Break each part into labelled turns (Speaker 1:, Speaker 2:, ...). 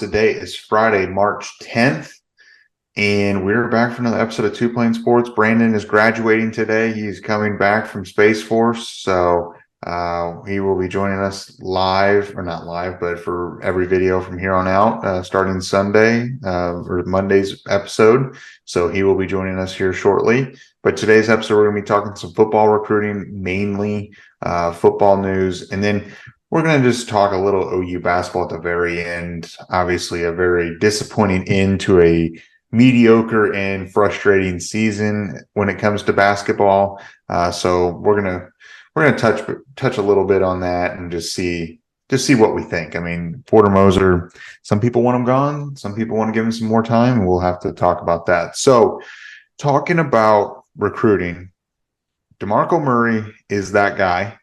Speaker 1: Today is Friday, March 10th, and we're back for another episode of Two Plane Sports. Brandon is graduating today. He's coming back from Space Force, so he will be joining us live, or not live, but for every video from here on out, starting Sunday or Monday's episode. So he will be joining us here shortly. But today's episode, we're going to be talking some football recruiting, mainly football news, and then we're going to just talk a little OU basketball at the very end. Obviously, a very disappointing end to a mediocre and frustrating season when it comes to basketball. So we're gonna touch a little bit on that and just see what we think. I mean, Porter Moser, some people want him gone, some people want to give him some more time, and we'll have to talk about that. So, talking about recruiting, Demarco Murray is that guy.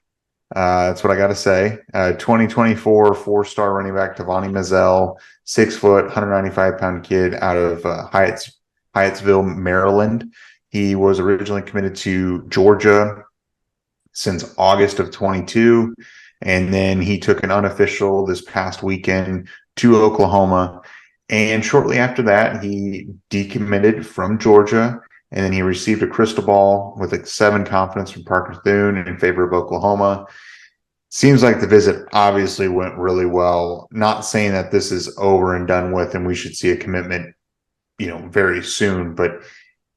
Speaker 1: That's what I got to say. 2024 four-star running back Tavani Mazzell, 6 foot, 195-pound kid out of Hyattsville, Maryland. He was originally committed to Georgia since August of 22, and then he took an unofficial this past weekend to Oklahoma. And shortly after that, he decommitted from Georgia, and then he received a crystal ball with a 7 confidence from Parker Thune in favor of Oklahoma. Seems like the visit obviously went really well. Not saying that this is over and done with and we should see a commitment, very soon, but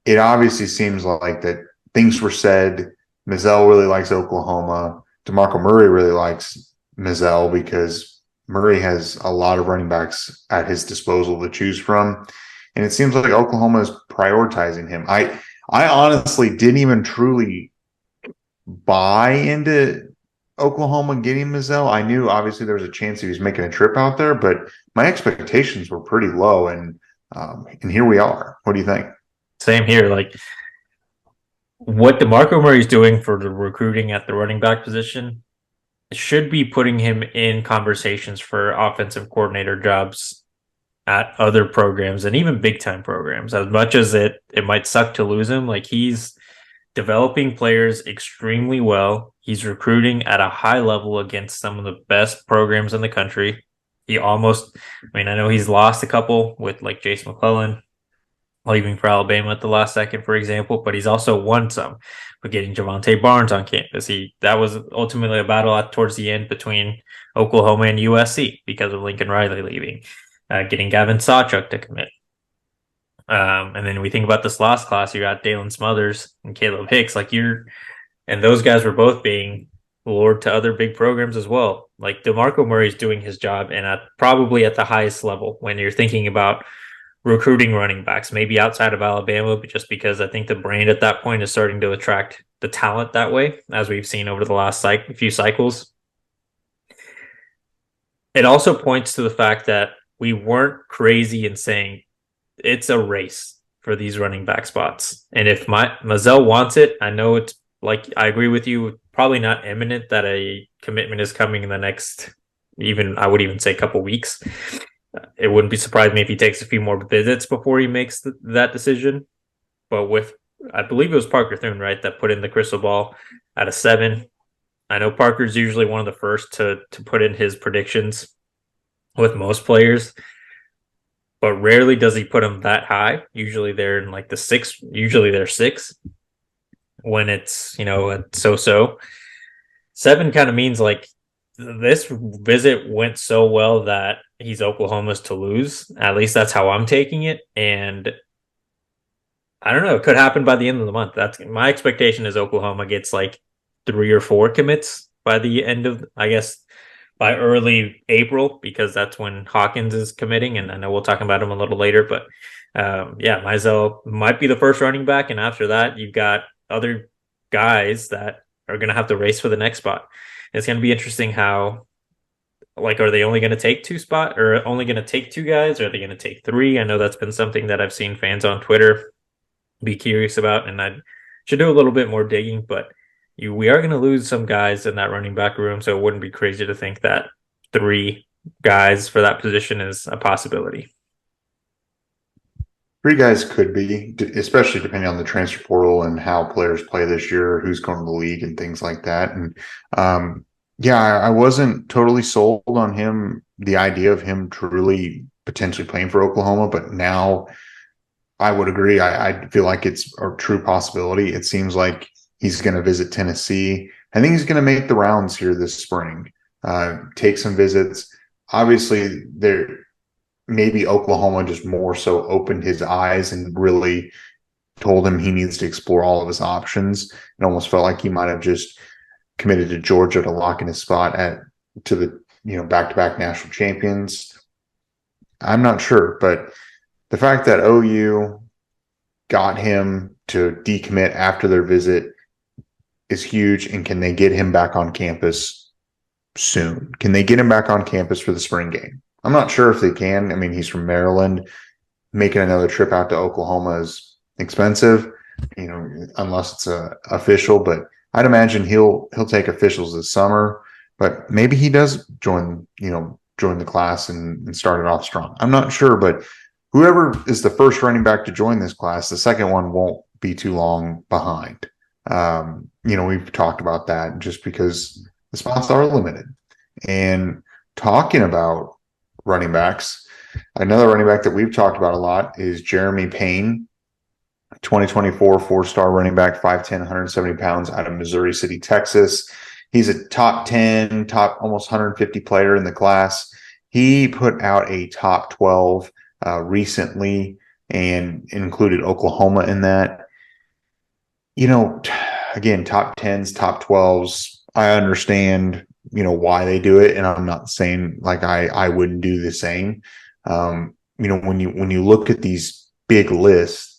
Speaker 1: it obviously seems like that things were said. Mazzell really likes Oklahoma. DeMarco Murray really likes Mazzell because Murray has a lot of running backs at his disposal to choose from. And it seems like Oklahoma is prioritizing him. I honestly didn't even truly buy into Oklahoma getting Mazzell. I knew obviously there was a chance he was making a trip out there, but my expectations were pretty low. And here we are. What do you think?
Speaker 2: Same here. Like what DeMarco Murray's doing for the recruiting at the running back position should be putting him in conversations for offensive coordinator jobs at other programs and even big time programs. As much as it might suck to lose him, like he's developing players extremely well. He's recruiting at a high level against some of the best programs in the country. I know he's lost a couple with like Jason McClellan leaving for Alabama at the last second, for example, but he's also won some with getting Javante Barnes on campus. That was ultimately a battle towards the end between Oklahoma and USC because of Lincoln Riley leaving. Getting Gavin Sawchuk to commit. And then we think about this last class, you got Dalen Smothers and Caleb Hicks. And those guys were both being lured to other big programs as well. Like DeMarco Murray's doing his job and probably at the highest level when you're thinking about recruiting running backs, maybe outside of Alabama, but just because I think the brand at that point is starting to attract the talent that way, as we've seen over the last few cycles. It also points to the fact that we weren't crazy in saying it's a race for these running back spots. And if Mazzell wants it, I know it's like, I agree with you, probably not imminent that a commitment is coming in the next, I would even say couple weeks. It wouldn't be surprised me if he takes a few more visits before he makes that decision. But I believe it was Parker Thune, right, that put in the crystal ball at a 7. I know Parker's usually one of the first to put in his predictions with most players, but rarely does he put them that high. Usually they're in like the 6. Usually they're 6 when it's, a so-so. 7 kind of means like this visit went so well that he's Oklahoma's to lose. At least that's how I'm taking it. And I don't know, it could happen by the end of the month. That's my expectation is Oklahoma gets like 3 or 4 commits by the end of, I guess, by early April, because that's when Hawkins is committing, and I know we'll talk about him a little later, but Mazzell might be the first running back, and after that, you've got other guys that are going to have to race for the next spot. It's going to be interesting how, are they only going to take 2 spots, or only going to take 2 guys, or are they going to take 3? I know that's been something that I've seen fans on Twitter be curious about, and I should do a little bit more digging, but we are going to lose some guys in that running back room, so it wouldn't be crazy to think that 3 guys for that position is a possibility.
Speaker 1: 3 guys could be, especially depending on the transfer portal and how players play this year, who's going to the league and things like that. And I wasn't totally sold on him, the idea of him truly potentially playing for Oklahoma, but now I would agree. I feel like it's a true possibility. It seems like he's going to visit Tennessee. I think he's going to make the rounds here this spring, take some visits. Obviously, there maybe Oklahoma just more so opened his eyes and really told him he needs to explore all of his options. It almost felt like he might have just committed to Georgia to lock in his spot to the back-to-back national champions. I'm not sure, but the fact that OU got him to decommit after their visit is huge. And can they get him back on campus soon? Can they get him back on campus for the spring game? I'm not sure if they can. I mean, he's from Maryland. Making another trip out to Oklahoma is expensive, unless it's official. But I'd imagine he'll take officials this summer. But maybe he does join the class and start it off strong. I'm not sure, but whoever is the first running back to join this class, the second one won't be too long behind. We've talked about that just because the spots are limited. And talking about running backs, another running back that we've talked about a lot is Jeremy Payne, 2024 four-star running back, 5'10", 170 pounds out of Missouri City, Texas. He's a top 10, top almost 150 player in the class. He put out a top 12 recently and included Oklahoma in that. Again, top 10s, top 12s, I understand, why they do it. And I'm not saying like I wouldn't do the same. When you look at these big lists,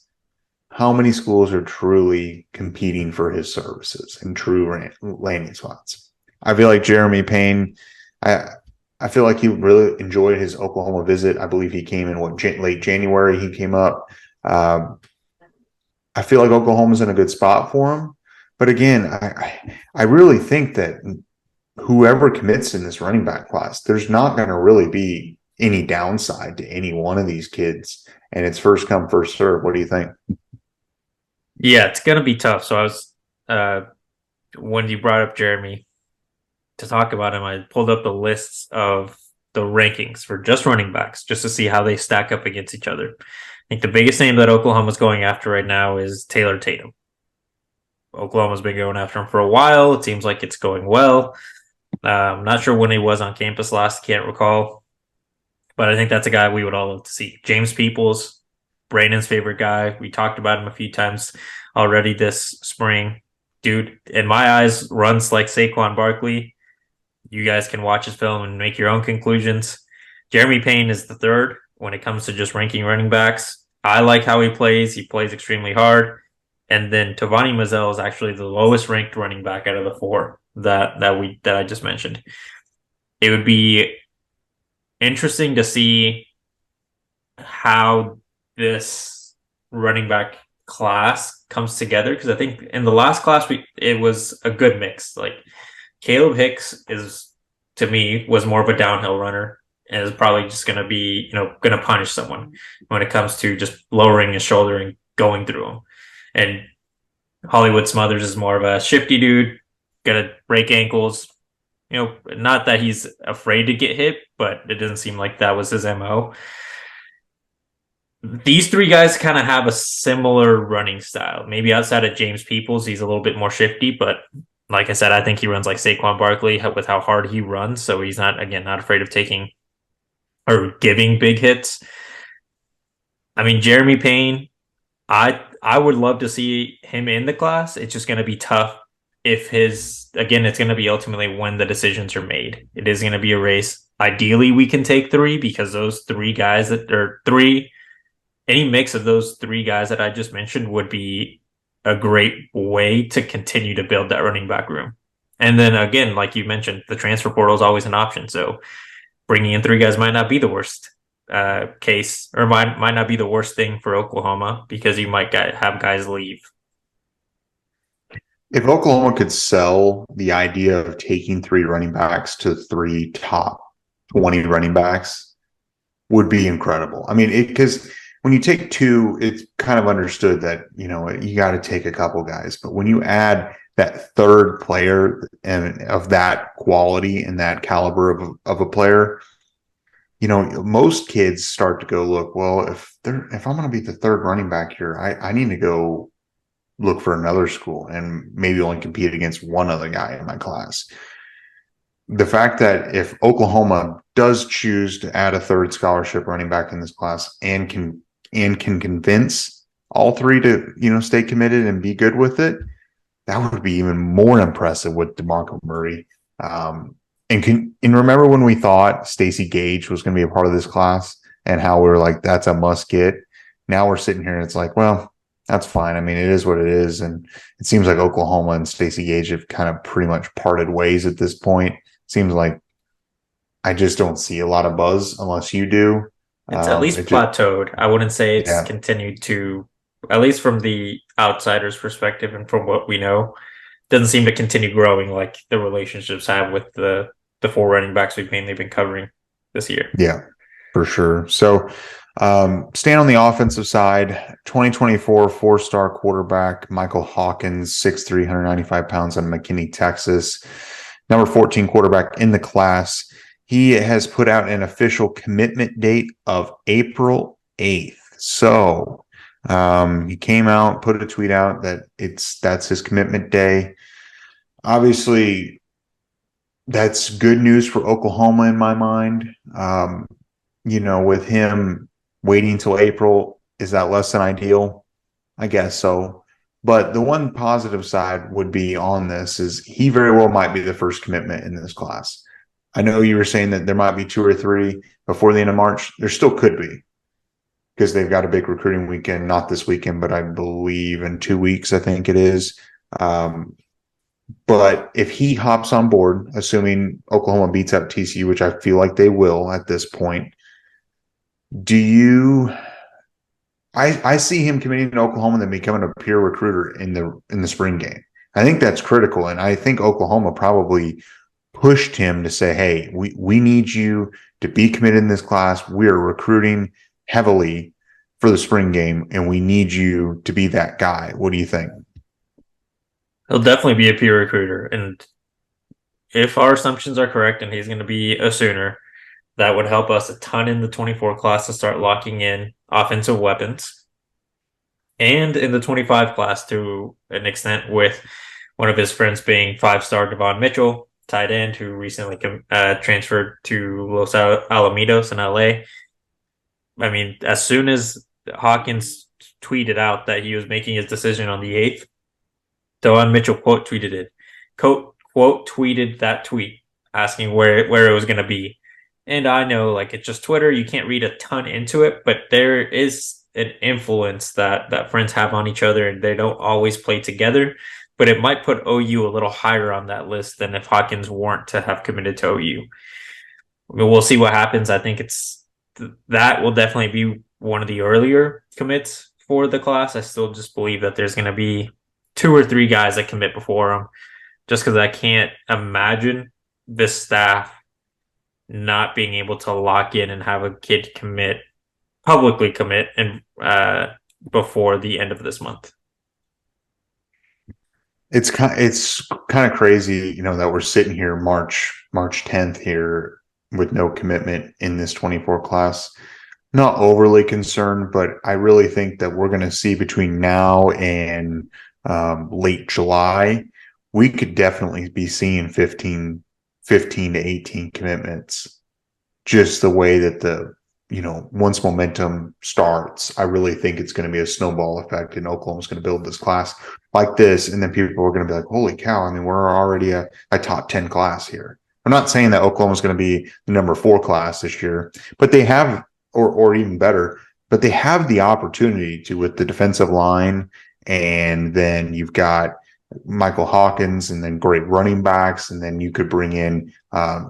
Speaker 1: how many schools are truly competing for his services and true landing spots? I feel like Jeremy Payne, I feel like he really enjoyed his Oklahoma visit. I believe he came in late January. He came up. I feel like Oklahoma's in a good spot for him. But again, I really think that whoever commits in this running back class, there's not going to really be any downside to any one of these kids. And it's first come, first serve. What do you think?
Speaker 2: Yeah, it's going to be tough. So I was, when you brought up Jeremy to talk about him, I pulled up the lists of the rankings for just running backs just to see how they stack up against each other. I think the biggest name that Oklahoma's going after right now is Taylor Tatum. Oklahoma's been going after him for a while. It seems like it's going well. I'm not sure when he was on campus last. Can't recall. But I think that's a guy we would all love to see. James Peoples, Brandon's favorite guy. We talked about him a few times already this spring. Dude, in my eyes, runs like Saquon Barkley. You guys can watch his film and make your own conclusions. Jeremy Payne is the third when it comes to just ranking running backs. I like how he plays. He plays extremely hard. And then Tavani Mazzell is actually the lowest ranked running back out of the four that I just mentioned. It would be interesting to see how this running back class comes together, because I think in the last class it was a good mix. Like Caleb Hicks to me was more of a downhill runner and is probably just going to be going to punish someone when it comes to just lowering his shoulder and going through him. And Hollywood Smothers is more of a shifty dude, gonna break ankles. Not that he's afraid to get hit, but it doesn't seem like that was his MO. These three guys kind of have a similar running style. Maybe outside of James Peoples, he's a little bit more shifty, but like I said, I think he runs like Saquon Barkley with how hard he runs. So he's not afraid of taking or giving big hits. I mean, Jeremy Payne, I would love to see him in the class. It's just going to be tough if it's going to be ultimately when the decisions are made. It is going to be a race. Ideally, we can take three, because those three guys any mix of those three guys that I just mentioned would be a great way to continue to build that running back room. And then again, like you mentioned, the transfer portal is always an option. So bringing in three guys might not be the worst case, or might not be the worst thing for Oklahoma, because you might have guys leave.
Speaker 1: If Oklahoma could sell the idea of taking three running backs to three top 20 running backs, would be incredible. I mean, because when you take two, it's kind of understood that, you got to take a couple guys. But when you add that third player and of that quality and that caliber of a player, most kids start to go look, well, if I'm going to be the third running back here, I need to go look for another school and maybe only compete against one other guy in my class. The fact that if Oklahoma does choose to add a third scholarship running back in this class and can convince all three to stay committed and be good with it, that would be even more impressive with DeMarco Murray. And remember when we thought Stacey Gage was going to be a part of this class and how we were like, that's a must get. Now we're sitting here and it's like, well, that's fine. I mean, it is what it is. And it seems like Oklahoma and Stacey Gage have kind of pretty much parted ways at this point. Seems like I just don't see a lot of buzz unless you do.
Speaker 2: It's at least
Speaker 1: It just,
Speaker 2: plateaued. I wouldn't say it's
Speaker 1: yeah,
Speaker 2: continued to, at least from the outsider's perspective and from what we know, doesn't seem to continue growing like the relationships have with the four running backs we've mainly been covering this year.
Speaker 1: yeah, for sure. So, staying on the offensive side, 2024 four-star quarterback Michael Hawkins, 6'3", 195 pounds out of McKinney, Texas. Number 14 quarterback in the class. He has put out an official commitment date of April 8th. So he came out, put a tweet out that that's his commitment day. Obviously, that's good news for Oklahoma in my mind. With him waiting until April, is that less than ideal? I guess so. But the one positive side would be on this is he very well might be the first commitment in this class. I know you were saying that there might be two or three before the end of March. There still could be because they've got a big recruiting weekend, not this weekend, but I believe in 2 weeks, I think it is. But if he hops on board, assuming Oklahoma beats up TCU, which I feel like they will at this point, do you I see him committing to Oklahoma and then becoming a peer recruiter in the spring game. I think that's critical, and I think Oklahoma probably pushed him to say, "Hey, we need you to be committed in this class. We are recruiting heavily for the spring game, and we need you to be that guy." What do you think?
Speaker 2: He'll definitely be a peer recruiter. And if our assumptions are correct and he's going to be a Sooner, that would help us a ton in the 24 class to start locking in offensive weapons. And in the 25 class to an extent, with one of his friends being 5-star Devon Mitchell, tight end, who recently transferred to Los Alamitos in LA. I mean, as soon as Hawkins tweeted out that he was making his decision on the 8th, Devon Mitchell quote tweeted it. Quote tweeted that tweet asking where it was going to be. And I know, like, it's just Twitter. You can't read a ton into it, but there is an influence that friends have on each other, and they don't always play together. But it might put OU a little higher on that list than if Hawkins weren't to have committed to OU. I mean, we'll see what happens. I think that will definitely be one of the earlier commits for the class. I still just believe that there's going to be 2 or 3 guys that commit before him, just because I can't imagine this staff not being able to lock in and have a kid publicly commit, and before the end of this month.
Speaker 1: It's kind of crazy, that we're sitting here March 10th here with no commitment in this 24 class. Not overly concerned, but I really think that we're going to see between now and late July, we could definitely be seeing 15 to 18 commitments. Just the way that once momentum starts, I really think it's going to be a snowball effect, and Oklahoma's going to build this class like this, and then people are going to be like, "Holy cow! I mean, we're already a top 10 class here." I'm not saying that Oklahoma's going to be the number 4 class this year, but they have, or even better, but they have the opportunity to, with the defensive line, and then you've got Michael Hawkins, and then great running backs, and then you could bring in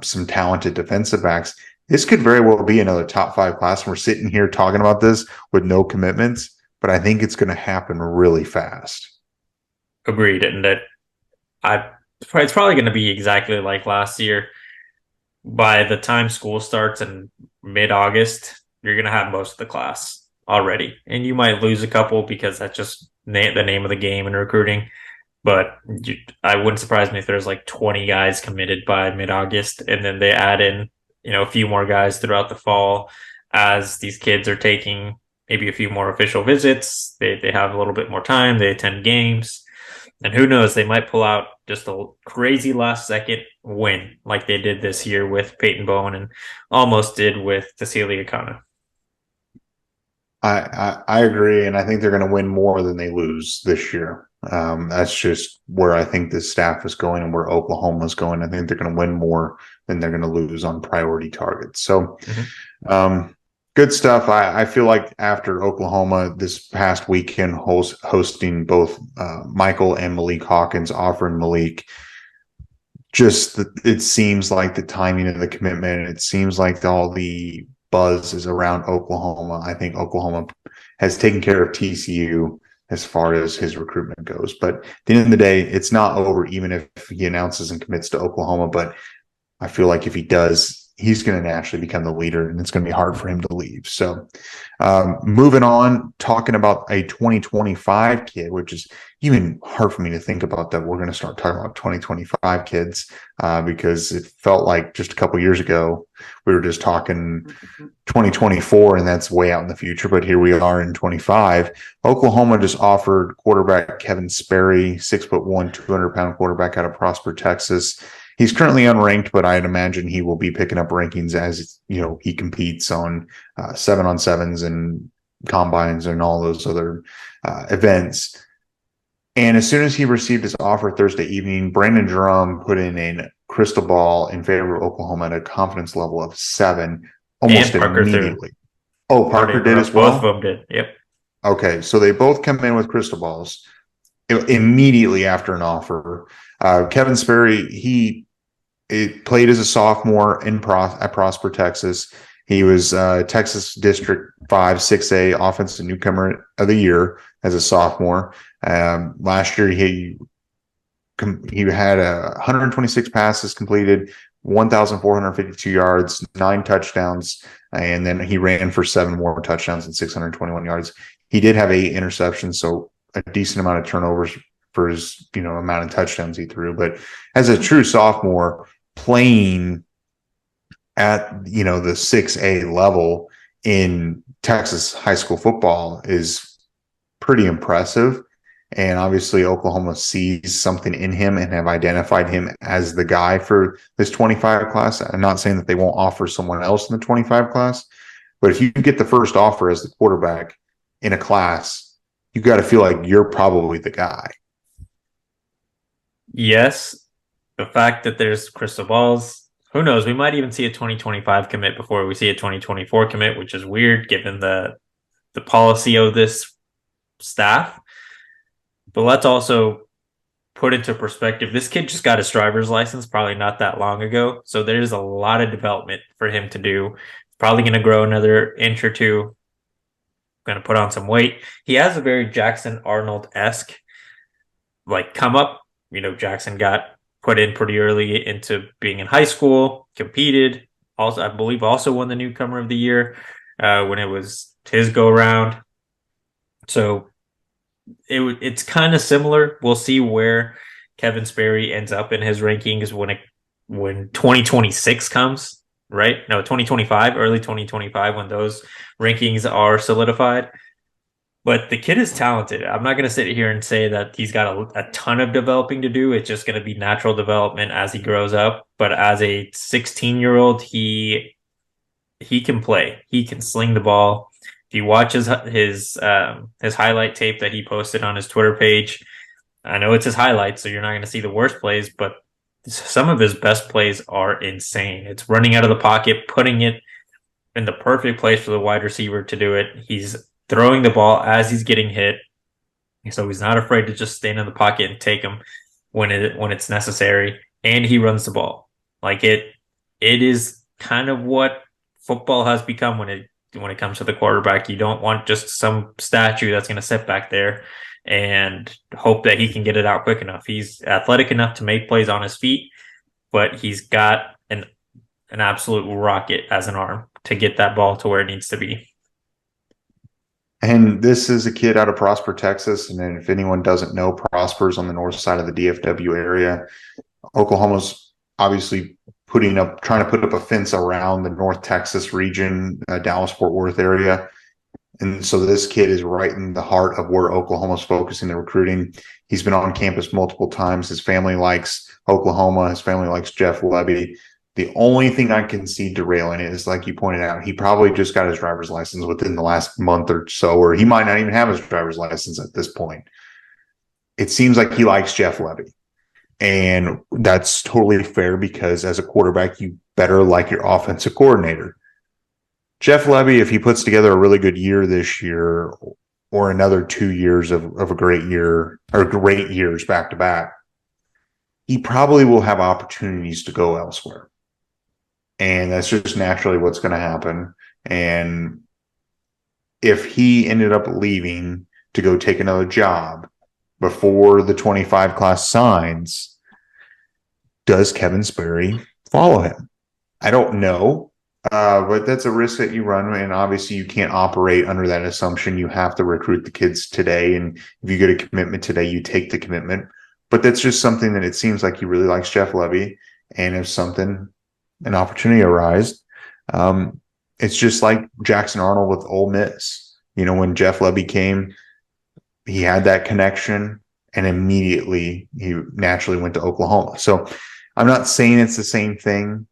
Speaker 1: some talented defensive backs. This could very well be another top 5 class. And we're sitting here talking about this with no commitments, but I think it's going to happen really fast.
Speaker 2: Agreed. And that it's probably going to be exactly like last year. By the time school starts in mid-August, you're going to have most of the class already. And you might lose a couple because that's just the name of the game in recruiting. But I wouldn't surprise me if there's like 20 guys committed by mid-August, and then they add in a few more guys throughout the fall as these kids are taking maybe a few more official visits. They have a little bit more time. They attend games. And who knows, they might pull out just a crazy last second win like they did this year with Peyton Bowen and almost did with Cecilia Kana.
Speaker 1: I agree, and I think they're going to win more than they lose this year. That's just where I think the staff is going and where Oklahoma is going. I think they're going to win more than they're going to lose on priority targets. So, good stuff. I feel like after Oklahoma this past weekend hosting both Michael and Malik Hawkins, offering Malik, it seems like the timing of the commitment, it seems like all the buzz is around Oklahoma. I think Oklahoma has taken care of TCU as far as his recruitment goes. But at the end of the day, it's not over, even if he announces and commits to Oklahoma. But I feel like if he does, he's going to naturally become the leader, and it's going to be hard for him to leave. So moving on, talking about a 2025 kid, which is even hard for me to think about that we're going to start talking about 2025 kids because it felt like just a couple years ago we were just talking 2024, and that's way out in the future. But here we are in 25. Oklahoma just offered quarterback Kevin Sperry, 6'1", 200-pound quarterback out of Prosper, Texas. He's currently unranked, but I'd imagine he will be picking up rankings as he competes on 7-on-7s and combines and all those other events. And as soon as he received his offer Thursday evening, Brandon Jerome put in a crystal ball in favor of Oklahoma at a confidence level of 7 almost immediately. Oh, Parker did as well?
Speaker 2: Both of them did, yep.
Speaker 1: Okay, so they both come in with crystal balls immediately after an offer. Kevin Sperry, he played as a sophomore at Prosper, Texas. He was Texas District 5 6A Offensive Newcomer of the Year as a sophomore. Last year, he had 126 passes completed, 1,452 yards, 9 touchdowns, and then he ran for 7 more touchdowns and 621 yards. He did have 8 interceptions, so a decent amount of turnovers for his amount of touchdowns he threw. But as a true sophomore, playing at the 6A level in Texas high school football is pretty impressive. And obviously Oklahoma sees something in him and have identified him as the guy for this 25 class. I'm not saying that they won't offer someone else in the 25 class, but if you get the first offer as the quarterback in a class, you got to feel like you're probably the guy.
Speaker 2: Yes. The fact that there's crystal balls, who knows? We might even see a 2025 commit before we see a 2024 commit, which is weird given the policy of this staff. But let's also put into perspective, this kid just got his driver's license probably not that long ago. So there's a lot of development for him to do. Probably going to grow another inch or two. Going to put on some weight. He has a very Jackson Arnold-esque come up. Jackson got put in pretty early into being in high school, competed. Also, I believe won the Newcomer of the Year when it was his go around. So it's kind of similar. We'll see where Kevin Sperry ends up in his rankings when 2026 comes. Right? No, 2025, early 2025, when those rankings are solidified. But the kid is talented. I'm not going to sit here and say that he's got a ton of developing to do. It's just going to be natural development as he grows up. But as a 16-year-old, he can play. He can sling the ball. If you watch his highlight tape that he posted on his Twitter page, I know it's his highlights, so you're not going to see the worst plays, but some of his best plays are insane. It's running out of the pocket, putting it in the perfect place for the wide receiver to do it. He's throwing the ball as he's getting hit, so he's not afraid to just stand in the pocket and take him when it's necessary. And he runs the ball. It is kind of what football has become when it comes to the quarterback. You don't want just some statue that's going to sit back there and hope that he can get it out quick enough. He's athletic enough to make plays on his feet, but he's got an absolute rocket as an arm to get that ball to where it needs to be.
Speaker 1: And this is a kid out of Prosper, Texas. And if anyone doesn't know, Prosper's on the north side of the DFW area. Oklahoma's obviously trying to put up a fence around the North Texas region, Dallas Fort Worth area. And so this kid is right in the heart of where Oklahoma's focusing the recruiting. He's been on campus multiple times. His family likes Oklahoma. His family likes Jeff Lebby. The only thing I can see derailing it is, like you pointed out, he probably just got his driver's license within the last month or so, or he might not even have his driver's license at this point. It seems like he likes Jeff Lebby. And that's totally fair because as a quarterback, you better like your offensive coordinator. Jeff Lebby, if he puts together a really good year this year or another 2 years of a great year or great years back to back, he probably will have opportunities to go elsewhere. And that's just naturally what's going to happen. And if he ended up leaving to go take another job before the 25 class signs, does Kevin Sperry follow him? I don't know. But that's a risk that you run, and obviously you can't operate under that assumption. You have to recruit the kids today, and if you get a commitment today, you take the commitment. But that's just something that it seems like he really likes Jeff Lebby, and if an opportunity arises, it's just like Jackson Arnold with Ole Miss. When Jeff Lebby came, he had that connection, and immediately he naturally went to Oklahoma. So I'm not saying it's the same thing,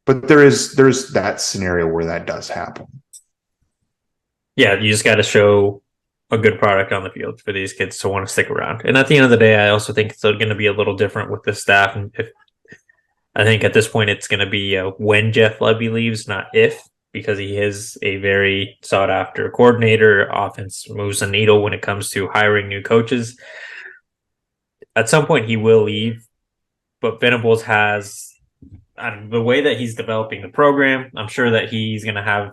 Speaker 1: but there's that scenario where that does happen.
Speaker 2: Yeah, you just got to show a good product on the field for these kids to want to stick around. And at the end of the day, I also think it's going to be a little different with the staff. And I think at this point, it's going to be when Jeff Lebby leaves, not if, because he is a very sought after coordinator. Offense moves the needle when it comes to hiring new coaches. At some point, he will leave, but Venables has the way that he's developing the program. I'm sure that he's going to have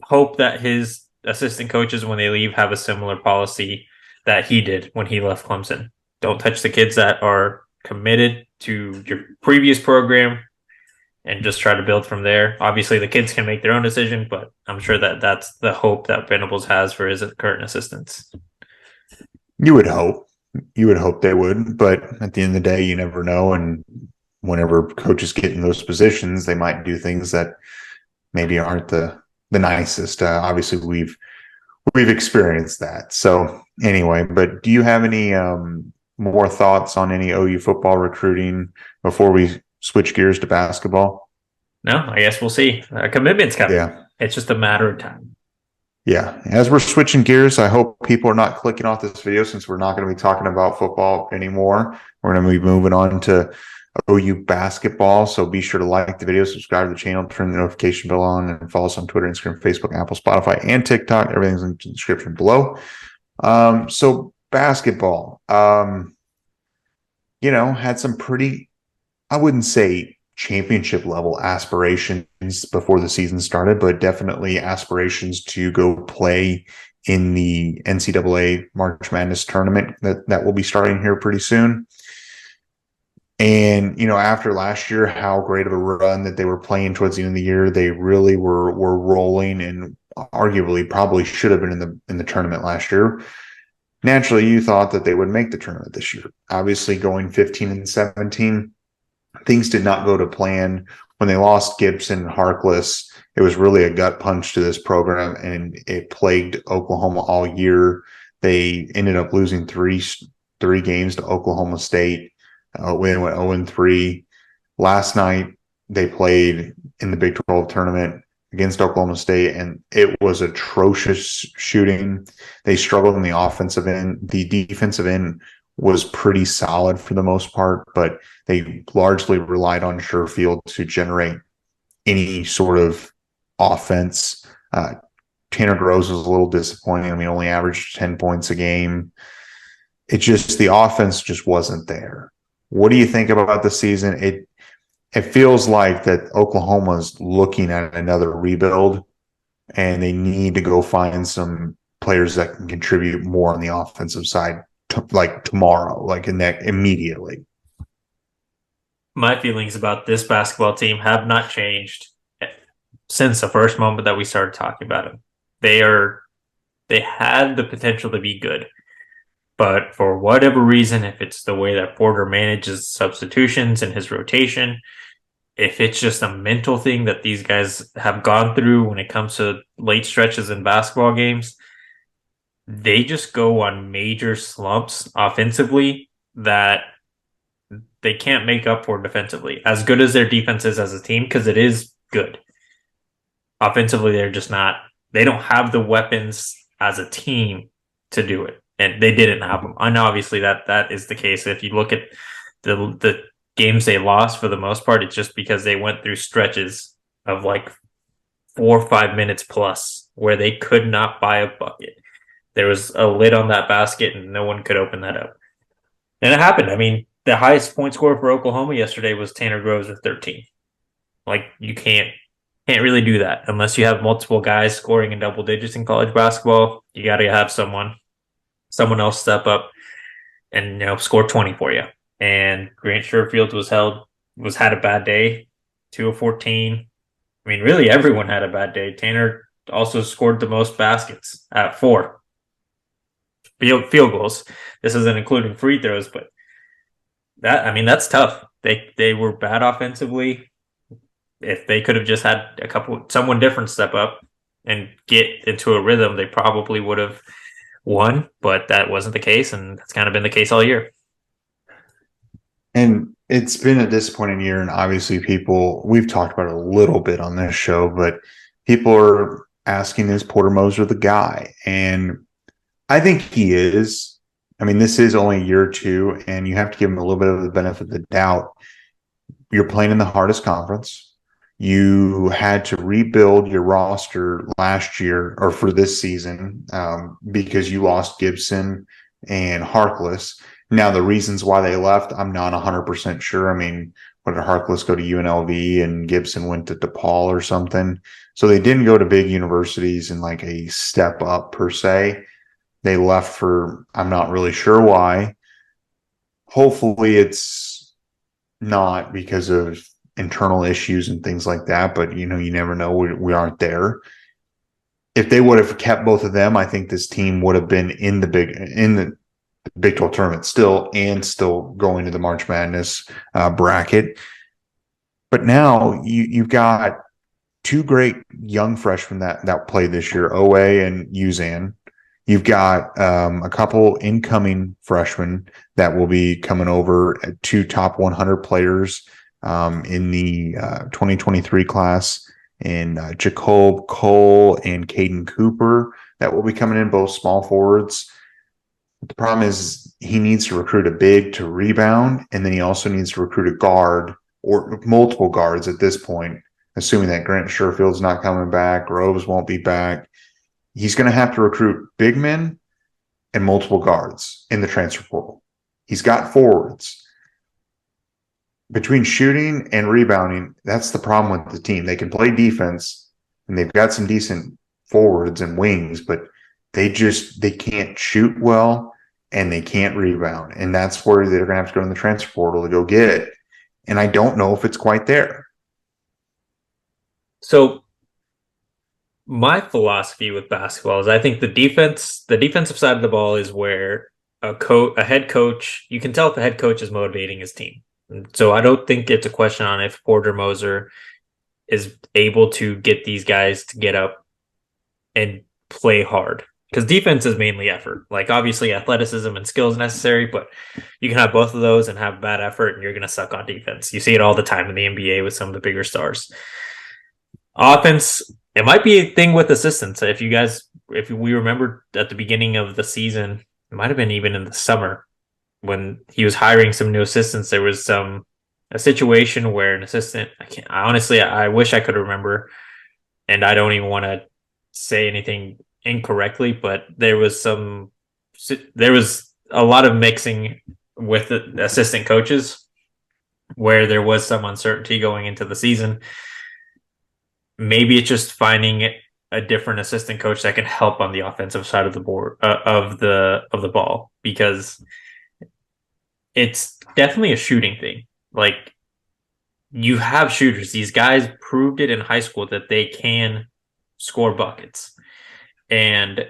Speaker 2: hope that his assistant coaches, when they leave, have a similar policy that he did when he left Clemson. Don't touch the kids that are committed to your previous program and just try to build from there. Obviously, the kids can make their own decision, but I'm sure that that's the hope that Venables has for his current assistants.
Speaker 1: You would hope. You would hope they would, but at the end of the day, you never know. And whenever coaches get in those positions, they might do things that maybe aren't the nicest. Obviously, we've experienced that. So anyway, but do you have any more thoughts on any OU football recruiting before we switch gears to basketball?
Speaker 2: No, I guess we'll see. Commitment's coming.
Speaker 1: Yeah.
Speaker 2: It's just a matter of time.
Speaker 1: Yeah. As we're switching gears, I hope people are not clicking off this video since we're not going to be talking about football anymore. We're going to be moving on to OU basketball. So be sure to like the video, subscribe to the channel, turn the notification bell on, and follow us on Twitter, Instagram, Facebook, Apple, Spotify, and TikTok. Everything's in the description below. So basketball, had some pretty, I wouldn't say championship level aspirations before the season started, but definitely aspirations to go play in the NCAA March Madness tournament that will be starting here pretty soon. And, after last year, how great of a run that they were playing towards the end of the year, they really were rolling and arguably probably should have been in the tournament last year. Naturally, you thought that they would make the tournament this year. Obviously, going 15-17, things did not go to plan. When they lost Gibson and Harkless, it was really a gut punch to this program, and it plagued Oklahoma all year. They ended up losing three games to Oklahoma State. They went 0-3. Last night, they played in the Big 12 tournament against Oklahoma State, and it was atrocious shooting. They struggled in the offensive end. The defensive end was pretty solid for the most part, but they largely relied on Sherfield to generate any sort of offense. Tanner Groves was a little disappointing. Only averaged 10 points a game. The offense just wasn't there. What do you think about the season? It feels like that Oklahoma's looking at another rebuild, and they need to go find some players that can contribute more on the offensive side, like tomorrow, like immediately.
Speaker 2: My feelings about this basketball team have not changed since the first moment that we started talking about them. They had the potential to be good, but for whatever reason, if it's the way that Porter manages substitutions and his rotation, if it's just a mental thing that these guys have gone through when it comes to late stretches in basketball games, they just go on major slumps offensively that they can't make up for defensively. As good as their defense is as a team, because it is good. Offensively, they're just not, they don't have the weapons as a team to do it. And they didn't have them. And obviously that is the case. If you look at the games they lost for the most part, it's just because they went through stretches of like 4 or 5 minutes plus where they could not buy a bucket. There was a lid on that basket and no one could open that up. And it happened. I mean, the highest point scorer for Oklahoma yesterday was Tanner Groves with 13. Like you can't really do that unless you have multiple guys scoring in double digits in college basketball. You got to have someone else step up and score 20 for you. And Grant Sherfield had a bad day, 2 of 14. I mean, really everyone had a bad day. Tanner also scored the most baskets at 4 field goals. This isn't including free throws, but that's tough. They were bad offensively. If they could have just had someone different step up and get into a rhythm, they probably would have won, but that wasn't the case, and that's kind of been the case all year.
Speaker 1: And it's been a disappointing year, and obviously we've talked about it a little bit on this show, but people are asking, is Porter Moser the guy? And I think he is. I mean, this is only year 2, and you have to give him a little bit of the benefit of the doubt. You're playing in the hardest conference. You had to rebuild your roster last year or for this season because you lost Gibson and Harkless. Now, the reasons why they left, I'm not 100% sure. I mean, what did Harkless go to UNLV and Gibson went to DePaul or something? So they didn't go to big universities in like a step up per se. They left for, I'm not really sure why. Hopefully it's not because of internal issues and things like that, but you never know. We aren't there. If they would have kept both of them, I think this team would have been in the Big 12 tournament still going to the March Madness bracket. But now you've got 2 great young freshmen that played this year, Owe and Uzan. You've got a couple incoming freshmen that will be coming over, 2 top 100 players in the 2023 class, in Jacob Cole and Caden Cooper that will be coming in, both small forwards. The problem is he needs to recruit a big to rebound, and then he also needs to recruit a guard or multiple guards at this point, assuming that Grant Sherfield's not coming back, Groves won't be back. He's going to have to recruit big men and multiple guards in the transfer portal. He's got forwards. Between shooting and rebounding, that's the problem with the team. They can play defense, and they've got some decent forwards and wings, but they can't shoot well, and they can't rebound. And that's where they're going to have to go in the transfer portal to go get it. And I don't know if it's quite there.
Speaker 2: So my philosophy with basketball is I think the defensive side of the ball is where a head coach, you can tell if a head coach is motivating his team. So I don't think it's a question on if Porter Moser is able to get these guys to get up and play hard. Because defense is mainly effort. Like, obviously, athleticism and skill is necessary, but you can have both of those and have bad effort, and you're going to suck on defense. You see it all the time in the NBA with some of the bigger stars. Offense, it might be a thing with assistants. If we remember at the beginning of the season, it might have been even in the summer, when he was hiring some new assistants, there was a situation where an assistant, I wish I could remember, and I don't even want to say anything incorrectly, but there was a lot of mixing with the assistant coaches where there was some uncertainty going into the season. Maybe it's just finding a different assistant coach that can help on the offensive side of the board of the ball, because it's definitely a shooting thing. Like, you have shooters. These guys proved it in high school that they can score buckets. And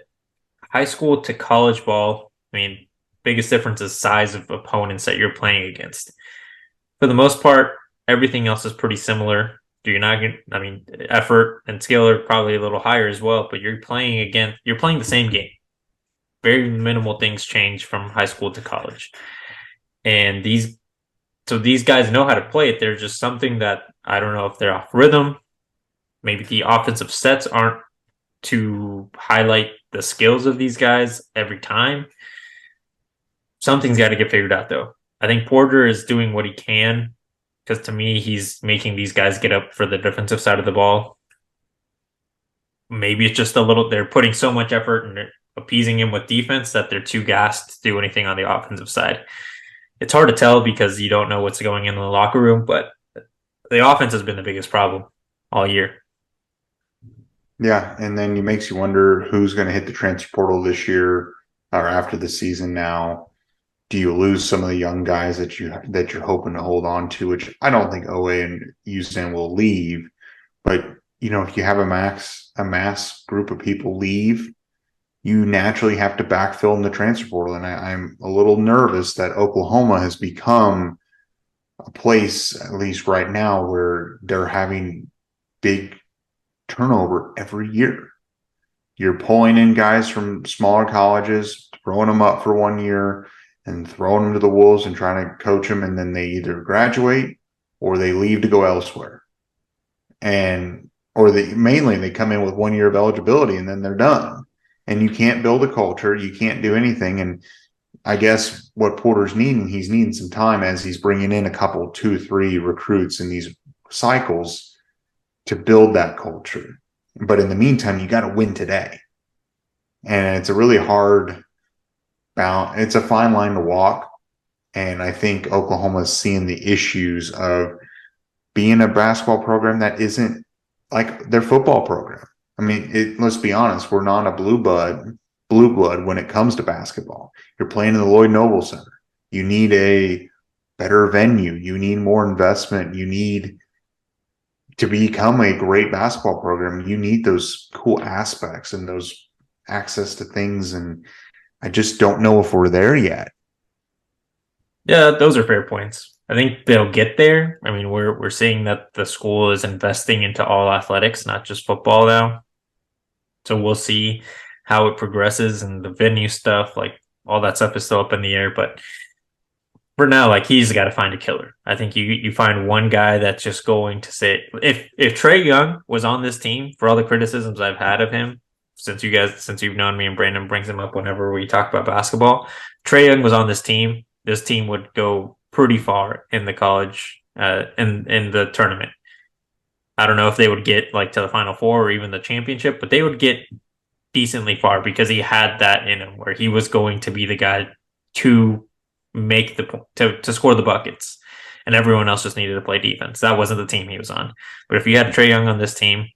Speaker 2: high school to college ball, I mean, biggest difference is size of opponents that you're playing against. For the most part, everything else is pretty similar. You're not going I mean, effort and skill are probably a little higher as well, but you're playing the same game. Very minimal things change from high school to college. And these guys know how to play it. There's just something that I don't know if they're off rhythm. Maybe the offensive sets aren't to highlight the skills of these guys every time. Something's got to get figured out, though. I think Porter is doing what he can because to me, he's making these guys get up for the defensive side of the ball. Maybe it's just they're putting so much effort and appeasing him with defense that they're too gassed to do anything on the offensive side. It's hard to tell because you don't know what's going in the locker room, but the offense has been the biggest problem all year.
Speaker 1: Yeah, and then it makes you wonder who's going to hit the transfer portal this year or after the season now. Do you lose some of the young guys that you're hoping to hold on to, which I don't think OA and Houston will leave, but if you have a mass group of people leave, you naturally have to backfill in the transfer portal. And I'm a little nervous that Oklahoma has become a place, at least right now, where they're having big turnover every year. You're pulling in guys from smaller colleges, throwing them up for 1 year and throwing them to the wolves and trying to coach them. And then they either graduate or they leave to go elsewhere. Or they come in with 1 year of eligibility and then they're done. And you can't build a culture. You can't do anything. And I guess what Porter's needing, he's needing some time as he's bringing in a couple, 2, 3 recruits in these cycles to build that culture. But in the meantime, you got to win today. And it's a really hard balance. It's a fine line to walk. And I think Oklahoma is seeing the issues of being a basketball program that isn't like their football program. I mean, let's be honest, we're not a blue blood when it comes to basketball. You're playing in the Lloyd Noble Center. You need a better venue. You need more investment. You need to become a great basketball program. You need those cool aspects and those access to things. And I just don't know if we're there yet.
Speaker 2: Yeah, those are fair points. I think they'll get there. I mean, we're seeing that the school is investing into all athletics, not just football now. So we'll see how it progresses and the venue stuff, like all that stuff is still up in the air. But for now, like he's got to find a killer. I think you find one guy that's just going to say if Trae Young was on this team, for all the criticisms I've had of him since you've known me and Brandon brings him up whenever we talk about basketball, Trae Young was on this team would go pretty far in the college in the tournament. I don't know if they would get like to the Final Four or even the championship, but they would get decently far because he had that in him where he was going to be the guy to make to score the buckets, and everyone else just needed to play defense. That wasn't the team he was on. But if you had Trae Young on this team,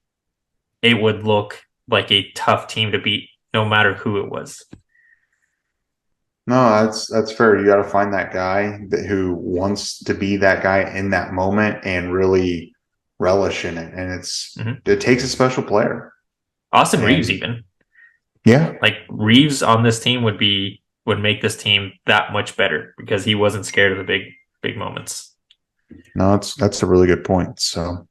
Speaker 2: it would look like a tough team to beat, no matter who it was.
Speaker 1: No, that's fair. You got to find that guy who wants to be that guy in that moment and really relish in it. And it takes a special player.
Speaker 2: Austin Reeves, even.
Speaker 1: Yeah.
Speaker 2: Like Reeves on this team would make this team that much better because he wasn't scared of the big moments.
Speaker 1: No, that's a really good point. So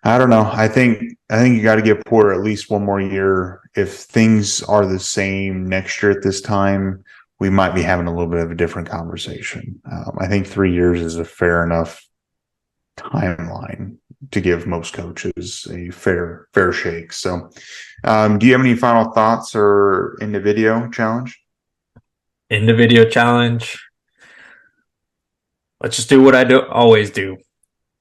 Speaker 1: I don't know. I think you got to give Porter at least 1 more year. If things are the same next year at this time, we might be having a little bit of a different conversation. I think 3 years is a fair enough timeline to give most coaches a fair shake. So do you have any final thoughts or in the video challenge?
Speaker 2: In the video challenge, let's just do what I always do.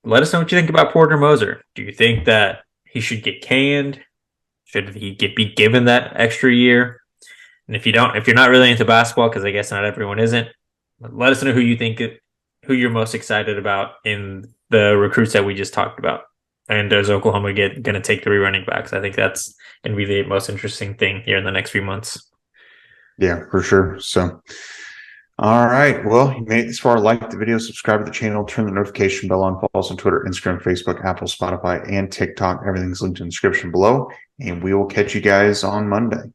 Speaker 2: Let us know what you think about Porter Moser. Do you think that he should get canned? Should he be given that extra year? And if you're not really into basketball, because I guess not everyone isn't, let us know who you're most excited about in the recruits that we just talked about. And does Oklahoma going to take 3 running backs? I think that's going to be the most interesting thing here in the next few months.
Speaker 1: Yeah, for sure. So, all right. Well, you made it this far. Like the video, subscribe to the channel, turn the notification bell on, follow us on Twitter, Instagram, Facebook, Apple, Spotify, and TikTok. Everything's linked in the description below. And we will catch you guys on Monday.